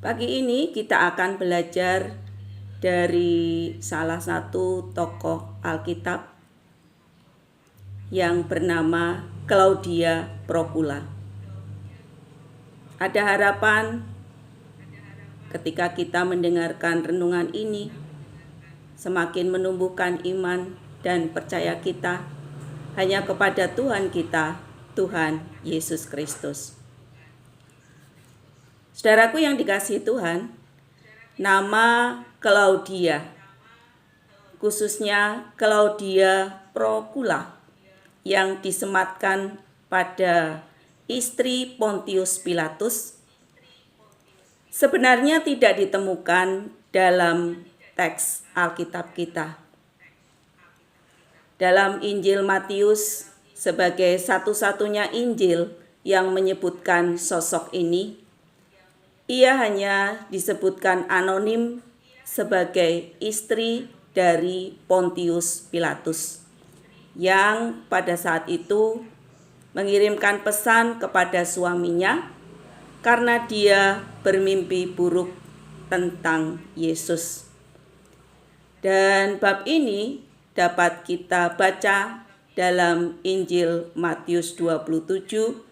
Pagi ini kita akan belajar dari salah satu tokoh Alkitab yang bernama Claudia Procula. Ada harapan ketika kita mendengarkan renungan ini, semakin menumbuhkan iman dan percaya kita hanya kepada Tuhan kita, Tuhan Yesus Kristus. Saudaraku yang dikasihi Tuhan, nama Claudia, khususnya Claudia Procula, yang disematkan pada istri Pontius Pilatus, sebenarnya tidak ditemukan dalam teks Alkitab kita. Dalam Injil Matius, sebagai satu-satunya Injil yang menyebutkan sosok ini, ia hanya disebutkan anonim sebagai istri dari Pontius Pilatus, yang pada saat itu mengirimkan pesan kepada suaminya karena dia bermimpi buruk tentang Yesus. Dan bab ini dapat kita baca dalam Injil Matius 27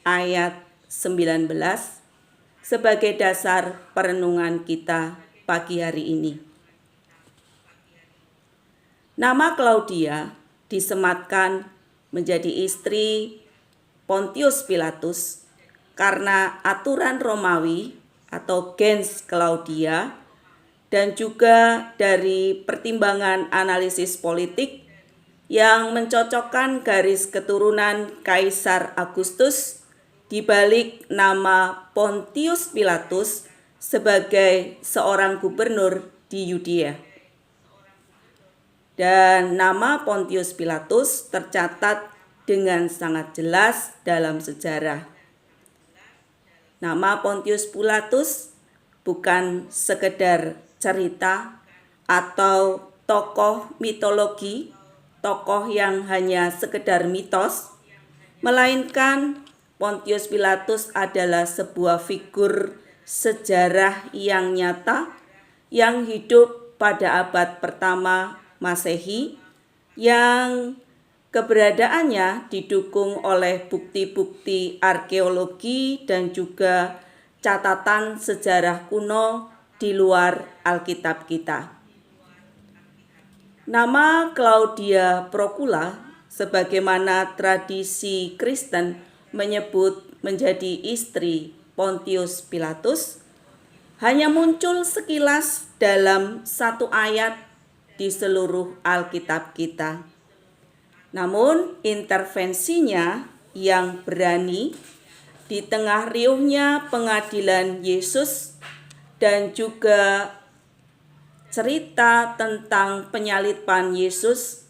ayat 19 sebagai dasar perenungan kita pagi hari ini. Nama Claudia disematkan menjadi istri Pontius Pilatus karena aturan Romawi atau gens Claudia, dan juga dari pertimbangan analisis politik yang mencocokkan garis keturunan Kaisar Agustus di balik nama Pontius Pilatus sebagai seorang gubernur di Yudea. Dan nama Pontius Pilatus tercatat dengan sangat jelas dalam sejarah. Nama Pontius Pilatus bukan sekedar cerita atau tokoh mitologi, tokoh yang hanya sekedar mitos, melainkan Pontius Pilatus adalah sebuah figur sejarah yang nyata yang hidup pada abad pertama Masehi, yang keberadaannya didukung oleh bukti-bukti arkeologi dan juga catatan sejarah kuno di luar Alkitab kita. Nama Claudia Procula, sebagaimana tradisi Kristen menyebut menjadi istri Pontius Pilatus, hanya muncul sekilas dalam satu ayat di seluruh Alkitab kita. Namun intervensinya yang berani di tengah riuhnya pengadilan Yesus dan juga cerita tentang penyaliban Yesus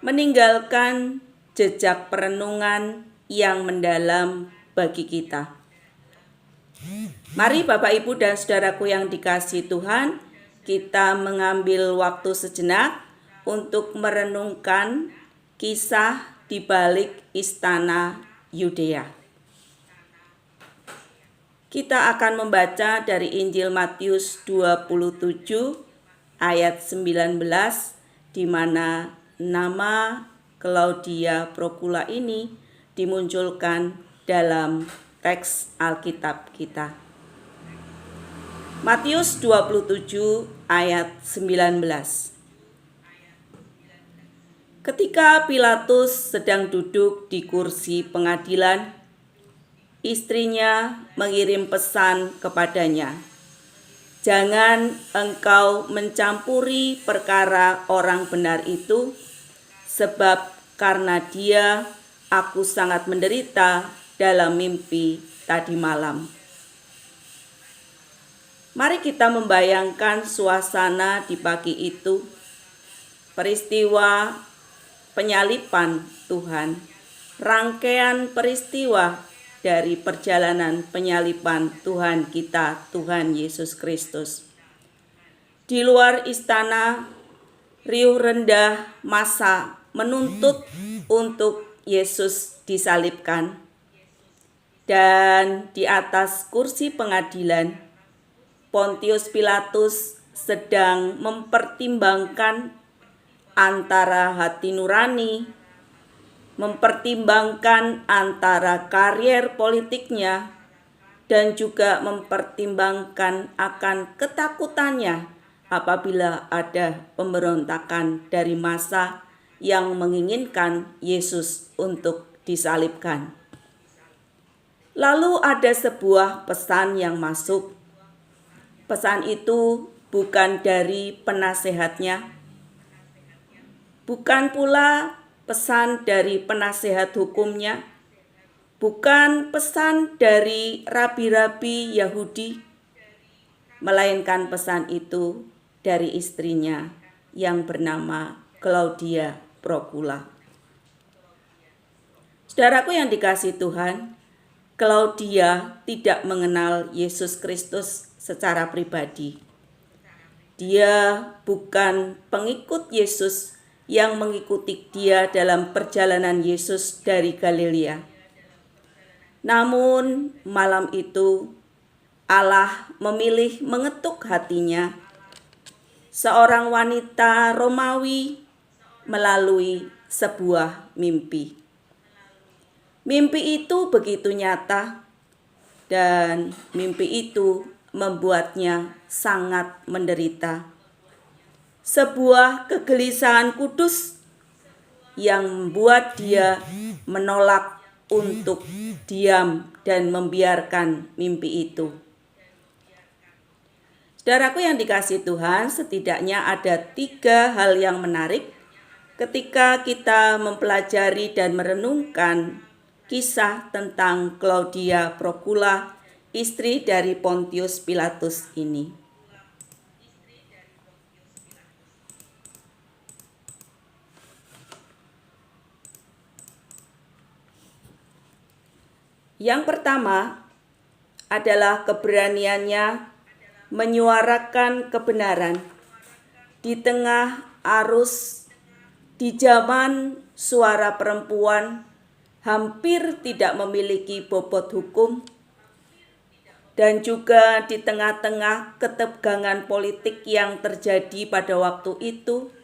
meninggalkan jejak perenungan yang mendalam bagi kita. Mari Bapak Ibu dan saudaraku yang dikasihi Tuhan, kita mengambil waktu sejenak untuk merenungkan kisah di balik istana Yudea. Kita akan membaca dari Injil Matius 27 ayat 19, di mana nama Claudia Procula ini dimunculkan dalam teks Alkitab kita. Matius 27 ayat 19. Ketika Pilatus sedang duduk di kursi pengadilan, istrinya mengirim pesan kepadanya, "Jangan engkau mencampuri perkara orang benar itu, sebab karena dia aku sangat menderita dalam mimpi tadi malam." Mari kita membayangkan suasana di pagi itu, peristiwa penyaliban Tuhan, rangkaian peristiwa dari perjalanan penyaliban Tuhan kita, Tuhan Yesus Kristus. Di luar istana, riuh rendah massa menuntut untuk Yesus disalibkan. Dan di atas kursi pengadilan, Pontius Pilatus sedang mempertimbangkan antara hati nurani, mempertimbangkan antara karier politiknya, dan juga mempertimbangkan akan ketakutannya apabila ada pemberontakan dari massa yang menginginkan Yesus untuk disalibkan. Lalu ada sebuah pesan yang masuk. Pesan itu bukan dari penasehatnya, bukan pula pesan dari penasehat hukumnya, bukan pesan dari rabi-rabi Yahudi, melainkan pesan itu dari istrinya yang bernama Claudia Procula. Saudaraku yang dikasihi Tuhan, Claudia tidak mengenal Yesus Kristus secara pribadi. Dia bukan pengikut Yesus yang mengikuti dia dalam perjalanan Yesus dari Galilea. Namun malam itu Allah memilih mengetuk hatinya seorang wanita Romawi melalui sebuah mimpi. Mimpi itu begitu nyata dan mimpi itu membuatnya sangat menderita. Sebuah kegelisahan kudus yang membuat dia menolak untuk diam dan membiarkan mimpi itu. Saudaraku yang dikasihi Tuhan, setidaknya ada 3 hal yang menarik ketika kita mempelajari dan merenungkan kisah tentang Claudia Procula, istri dari Pontius Pilatus ini. Yang pertama adalah keberaniannya menyuarakan kebenaran di tengah arus di zaman suara perempuan hampir tidak memiliki bobot hukum, dan juga di tengah-tengah ketegangan politik yang terjadi pada waktu itu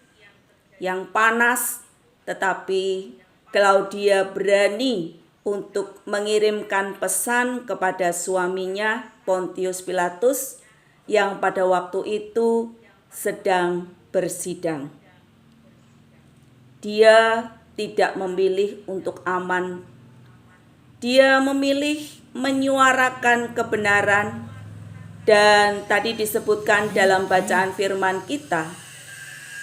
yang panas, tetapi Claudia berani untuk mengirimkan pesan kepada suaminya Pontius Pilatus yang pada waktu itu sedang bersidang. Dia tidak memilih untuk aman. Dia memilih menyuarakan kebenaran, dan tadi disebutkan dalam bacaan firman kita,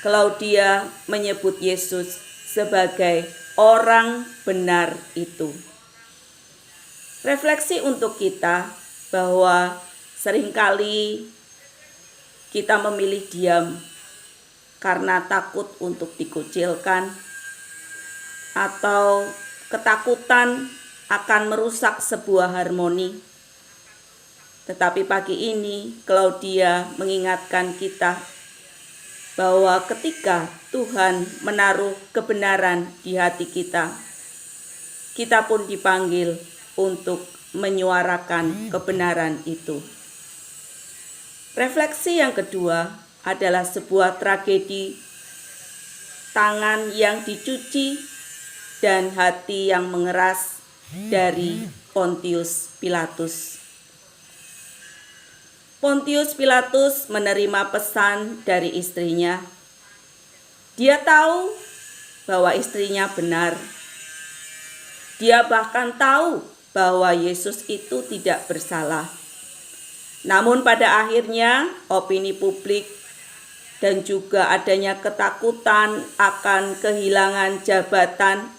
Claudia menyebut Yesus sebagai orang benar itu. Refleksi untuk kita bahwa seringkali kita memilih diam karena takut untuk dikucilkan atau ketakutan akan merusak sebuah harmoni. Tetapi pagi ini Claudia mengingatkan kita bahwa ketika Tuhan menaruh kebenaran di hati kita, kita pun dipanggil untuk menyuarakan kebenaran itu. Refleksi yang kedua adalah sebuah tragedi, tangan yang dicuci dan hati yang mengeras dari Pontius Pilatus. Pontius Pilatus menerima pesan dari istrinya. Dia tahu bahwa istrinya benar. Dia bahkan tahu bahwa Yesus itu tidak bersalah. Namun pada akhirnya opini publik dan juga adanya ketakutan akan kehilangan jabatan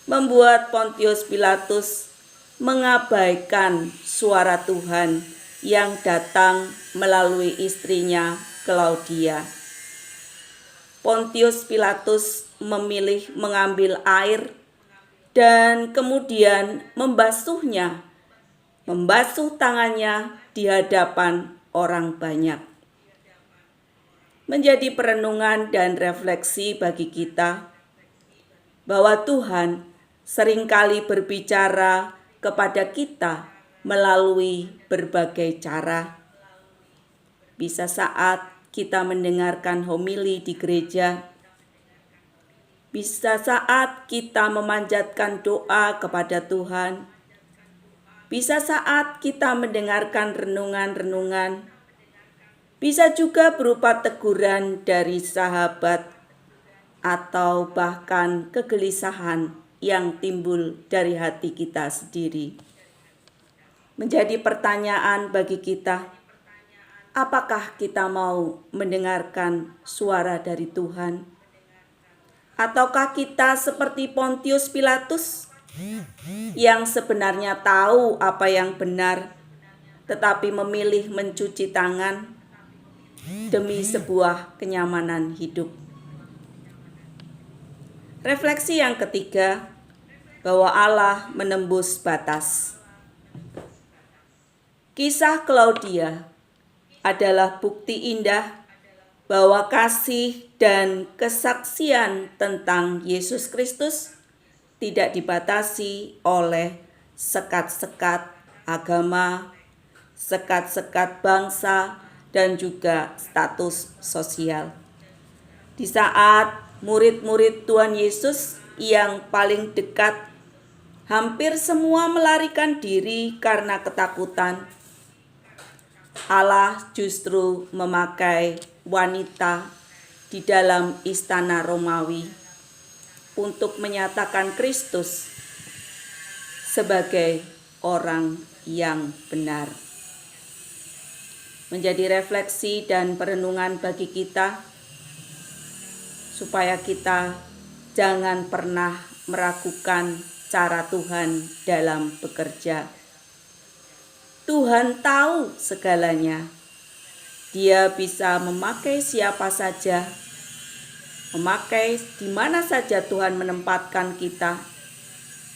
membuat Pontius Pilatus mengabaikan suara Tuhan yang datang melalui istrinya Claudia. Pontius Pilatus memilih mengambil air dan kemudian membasuh tangannya di hadapan orang banyak. Menjadi perenungan dan refleksi bagi kita bahwa Tuhan seringkali berbicara kepada kita melalui berbagai cara. bisa saat kita mendengarkan homili di gereja, bisa saat kita memanjatkan doa kepada Tuhan, bisa saat kita mendengarkan renungan-renungan, bisa juga berupa teguran dari sahabat atau bahkan kegelisahan yang timbul dari hati kita sendiri. Menjadi pertanyaan bagi kita, apakah kita mau mendengarkan suara dari Tuhan? Ataukah kita seperti Pontius Pilatus yang sebenarnya tahu apa yang benar, tetapi memilih mencuci tangan demi sebuah kenyamanan hidup? Refleksi yang ketiga, bahwa Allah menembus batas. Kisah Klaudia adalah bukti indah bahwa kasih dan kesaksian tentang Yesus Kristus tidak dibatasi oleh sekat-sekat agama, sekat-sekat bangsa, dan juga status sosial. Di saat murid-murid Tuhan Yesus yang paling dekat hampir semua melarikan diri karena ketakutan, Allah justru memakai wanita di dalam istana Romawi untuk menyatakan Kristus sebagai orang yang benar. Menjadi refleksi dan perenungan bagi kita, supaya kita jangan pernah meragukan cara Tuhan dalam bekerja. Tuhan tahu segalanya. Dia bisa memakai siapa saja, memakai di mana saja Tuhan menempatkan kita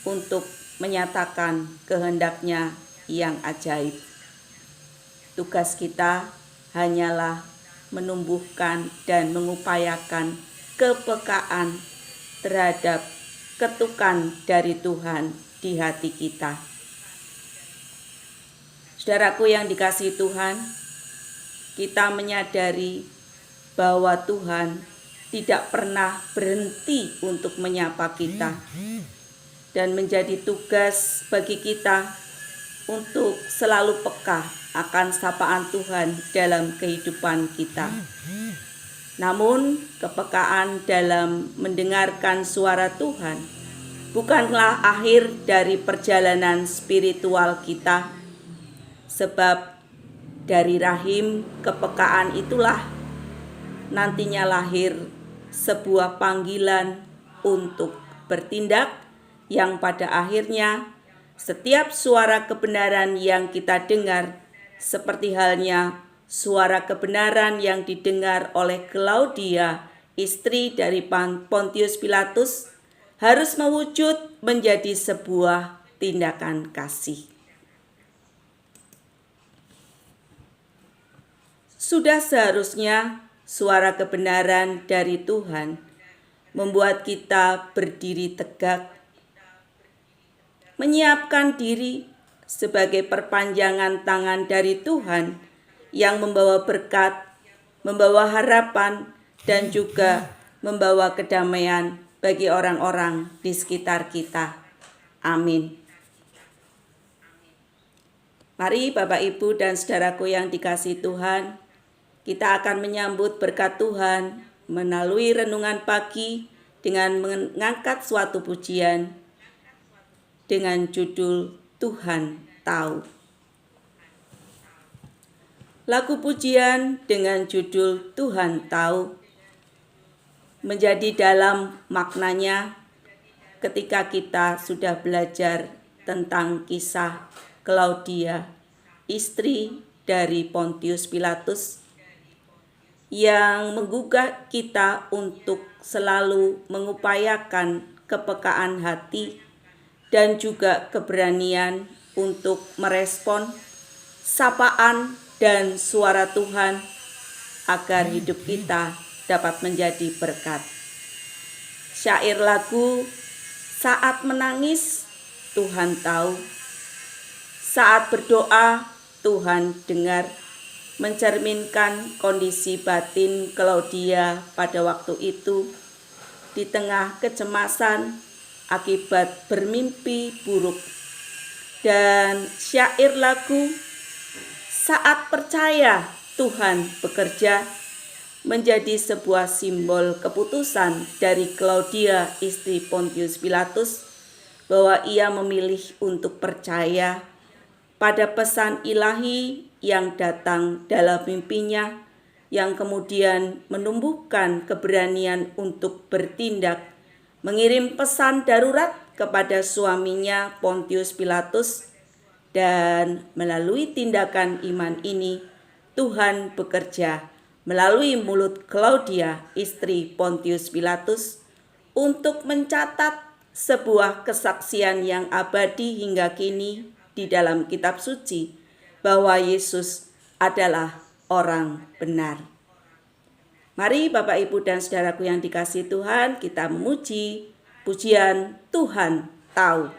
untuk menyatakan kehendaknya yang ajaib. Tugas kita hanyalah menumbuhkan dan mengupayakan kepekaan terhadap ketukan dari Tuhan di hati kita. Saudaraku yang dikasihi Tuhan, kita menyadari bahwa Tuhan tidak pernah berhenti untuk menyapa kita, dan menjadi tugas bagi kita untuk selalu peka akan sapaan Tuhan dalam kehidupan kita. Namun, kepekaan dalam mendengarkan suara Tuhan bukanlah akhir dari perjalanan spiritual kita, sebab dari rahim kepekaan itulah nantinya lahir sebuah panggilan untuk bertindak, yang pada akhirnya setiap suara kebenaran yang kita dengar, seperti halnya suara kebenaran yang didengar oleh Klaudia, istri dari Pontius Pilatus, harus mewujud menjadi sebuah tindakan kasih. Sudah seharusnya suara kebenaran dari Tuhan membuat kita berdiri tegak, menyiapkan diri sebagai perpanjangan tangan dari Tuhan yang membawa berkat, membawa harapan, dan juga membawa kedamaian bagi orang-orang di sekitar kita. Amin. Mari Bapak, Ibu, dan saudaraku yang dikasihi Tuhan, kita akan menyambut berkat Tuhan melalui renungan pagi dengan mengangkat suatu pujian dengan judul Tuhan Tahu. Lagu pujian dengan judul Tuhan Tahu menjadi dalam maknanya ketika kita sudah belajar tentang kisah Klaudia, istri dari Pontius Pilatus, yang menggugah kita untuk selalu mengupayakan kepekaan hati dan juga keberanian untuk merespon sapaan dan suara Tuhan agar hidup kita dapat menjadi berkat. Syair lagu, saat menangis Tuhan tahu, saat berdoa Tuhan dengar, mencerminkan kondisi batin Claudia pada waktu itu di tengah kecemasan akibat bermimpi buruk. Dan syair lagu "Saat Percaya Tuhan Bekerja" menjadi sebuah simbol keputusan dari Claudia istri Pontius Pilatus bahwa ia memilih untuk percaya pada pesan ilahi yang datang dalam mimpinya, yang kemudian menumbuhkan keberanian untuk bertindak, mengirim pesan darurat kepada suaminya Pontius Pilatus, dan melalui tindakan iman ini Tuhan bekerja melalui mulut Claudia istri Pontius Pilatus untuk mencatat sebuah kesaksian yang abadi hingga kini di dalam kitab suci bahwa Yesus adalah orang benar. Mari Bapak, Ibu, dan saudaraku yang dikasihi Tuhan, kita memuji pujian Tuhan tahu.